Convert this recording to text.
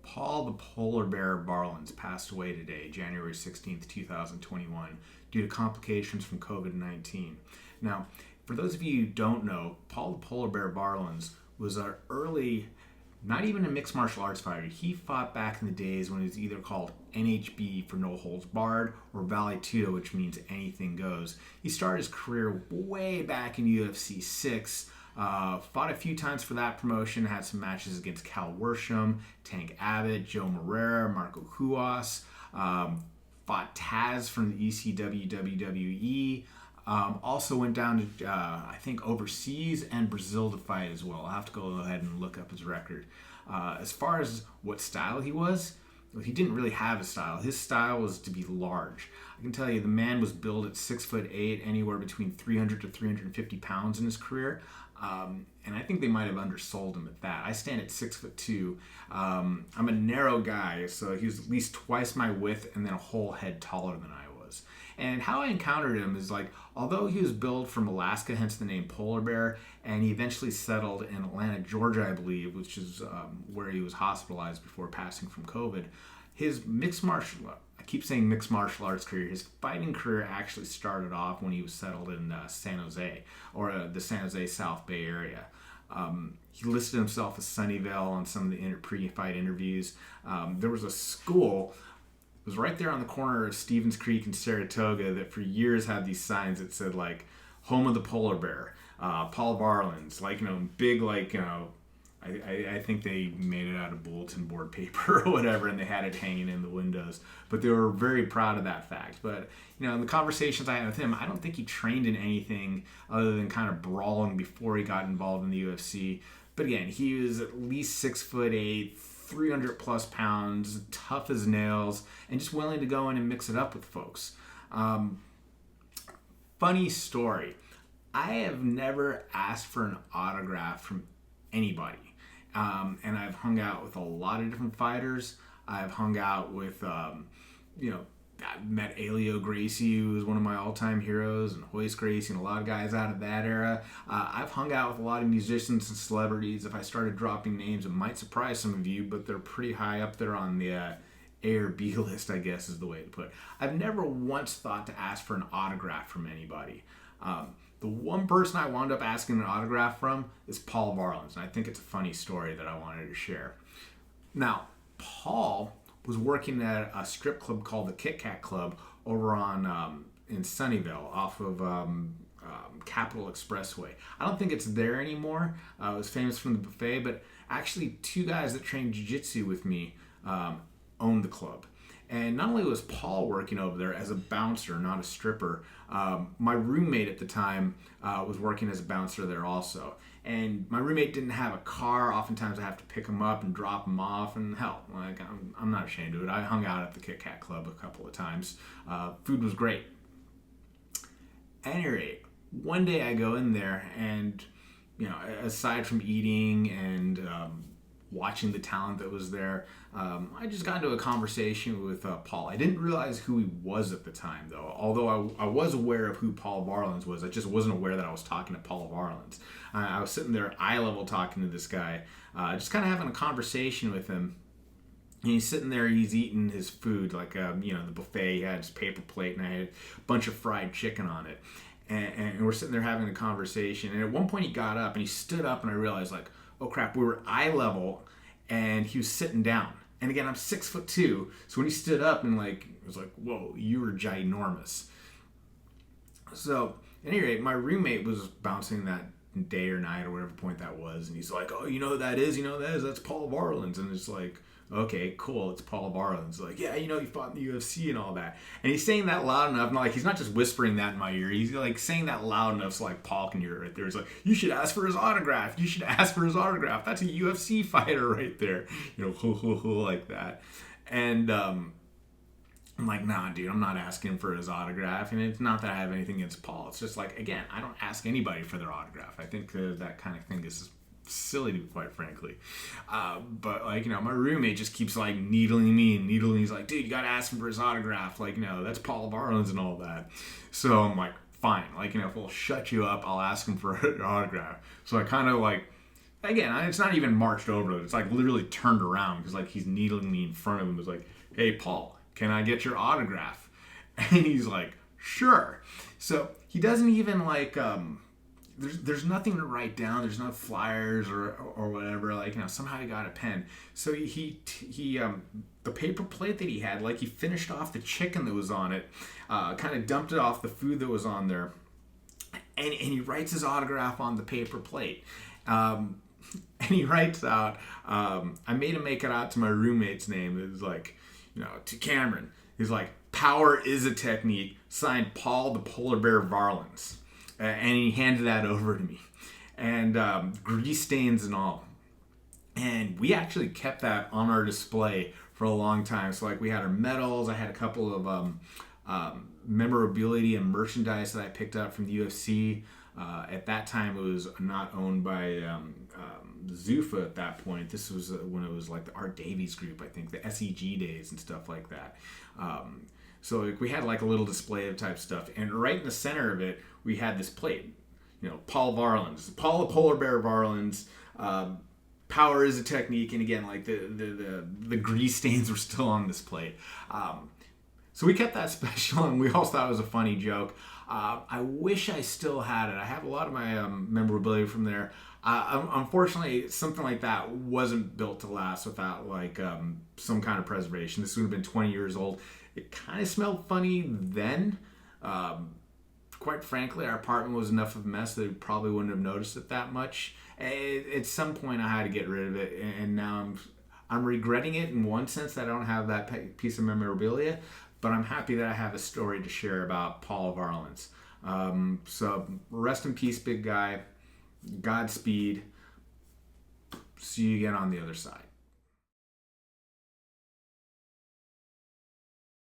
Paul the Polar Bear Varlens passed away today, January 16th, 2021, due to complications from COVID-19. Now, for those of you who don't know, Paul the Polar Bear Varlens was an early, not even a mixed martial arts fighter. He fought back in the days when it was either called NHB for No Holds Barred or Vale Tudo, which means anything goes. He started his career way back in UFC 6. Fought a few times for that promotion, had some matches against Cal Worsham, Tank Abbott, Joe Moreira, Marco Huas, fought Taz from the ECW WWE, also went down to, I think, overseas and Brazil to fight as well. I'll have to go ahead and look up his record. As far as what style he was, he didn't really have a style. His style was to be large. I can tell you the man was billed at 6'8", anywhere between 300 to 350 pounds in his career. And I think they might have undersold him at that. I stand at 6'2". I'm a narrow guy, so he was at least twice my width and then a whole head taller than I was. And how I encountered him is like, although he was billed from Alaska, hence the name Polar Bear, and he eventually settled in Atlanta, Georgia, I believe, which is where he was hospitalized before passing from COVID. His I keep saying mixed martial arts career, his fighting career actually started off when he was settled in San Jose, or the San Jose South Bay area. He listed himself as Sunnyvale on some of the pre-fight interviews. There was a school, it was right there on the corner of Stevens Creek and Saratoga, that for years had these signs that said like, home of the polar bear, Paul Varlens, like, big, like, I think they made it out of bulletin board paper or whatever, and they had it hanging in the windows. But they were very proud of that fact. But, in the conversations I had with him, I don't think he trained in anything other than kind of brawling before he got involved in the UFC. But again, he was at least 6'8", 300 plus pounds, tough as nails, and just willing to go in and mix it up with folks. Funny story. I have never asked for an autograph from anybody. And I've hung out with a lot of different fighters. I've hung out with, I met Elio Gracie, who was one of my all-time heroes, and Hoist Gracie, and a lot of guys out of that era. I've hung out with a lot of musicians and celebrities. If I started dropping names, it might surprise some of you, but they're pretty high up there on the A or B list, I guess is the way to put it. I've never once thought to ask for an autograph from anybody. The one person I wound up asking an autograph from is Paul Varlens, and I think it's a funny story that I wanted to share. Now, Paul was working at a strip club called the Kit Kat Club over on in Sunnyvale off of Capitol Expressway. I don't think it's there anymore. It was famous from the buffet, but actually two guys that trained jiu-jitsu with me owned the club. And not only was Paul working over there as a bouncer, not a stripper, my roommate at the time was working as a bouncer there also. And my roommate didn't have a car. Oftentimes I have to pick him up and drop him off. And hell, like I'm not ashamed of it. I hung out at the Kit Kat Club a couple of times. Food was great. At any rate, one day I go in there and, aside from eating and watching the talent that was there, I just got into a conversation with Paul. I didn't realize who he was at the time, though. Although I was aware of who Paul Varlens was, I just wasn't aware that I was talking to Paul Varlens. I was sitting there eye level talking to this guy, just kind of having a conversation with him. And he's sitting there, he's eating his food, like, the buffet. He had his paper plate, and I had a bunch of fried chicken on it. And we're sitting there having a conversation. And at one point he got up, and he stood up, and I realized, like, oh crap, we were eye level, and he was sitting down. And again, I'm 6'2", so when he stood up and it was like, whoa, you were ginormous. So, at any rate, my roommate was bouncing that day or night or whatever point that was, and he's like, oh, you know who that is? That's Paul Varlens. And it's like, okay, cool, it's Paul Varlens. Like, yeah, he fought in the UFC and all that. And he's saying that loud enough, and he's not just whispering that in my ear, he's saying that loud enough so Paul can hear it right there. He's like, you should ask for his autograph. You should ask for his autograph. That's a UFC fighter right there. Like that. And I'm like, nah, dude, I'm not asking for his autograph. And it's not that I have anything against Paul. It's just again, I don't ask anybody for their autograph. I think that kind of thing is silly, to be quite frankly. But my roommate just keeps needling me. He's like, dude, you gotta ask him for his autograph. That's Paul Varlens and all that. So I'm like, fine. If we'll shut you up, I'll ask him for an autograph. So I kind of again, it's not even marched over. It's like literally turned around because like he's needling me in front of him. It's like, hey, Paul, can I get your autograph? And he's like, sure. So he doesn't even like, there's nothing to write down. There's no flyers or whatever. Like, somehow he got a pen. So he the paper plate that he had, like he finished off the chicken that was on it, kind of dumped it off the food that was on there, and he writes his autograph on the paper plate. And he writes out, I made him make it out to my roommate's name. It was like, to Cameron. He's like, power is a technique, signed Paul the Polar Bear Varlens. And he handed that over to me. And grease stains and all. And we actually kept that on our display for a long time. So like we had our medals. I had a couple of memorabilia and merchandise that I picked up from the UFC. At that time, it was not owned by Zuffa at that point. This was when it was like the Art Davies group, I think, the SEG days and stuff like that. So like, we had like a little display of type stuff. And right in the center of it, we had this plate. Paul Varlens, Paul the Polar Bear Varlens, power is a technique. And again, like the grease stains were still on this plate. So we kept that special, and we all thought it was a funny joke. I wish I still had it. I have a lot of my memorabilia from there. Unfortunately, something like that wasn't built to last without like some kind of preservation. This would have been 20 years old. It kind of smelled funny then. Quite frankly, our apartment was enough of a mess that it probably wouldn't have noticed it that much. At some point, I had to get rid of it, and now I'm regretting it in one sense that I don't have that piece of memorabilia. But I'm happy that I have a story to share about Paul Varlens. So rest in peace, big guy. Godspeed. See you again on the other side.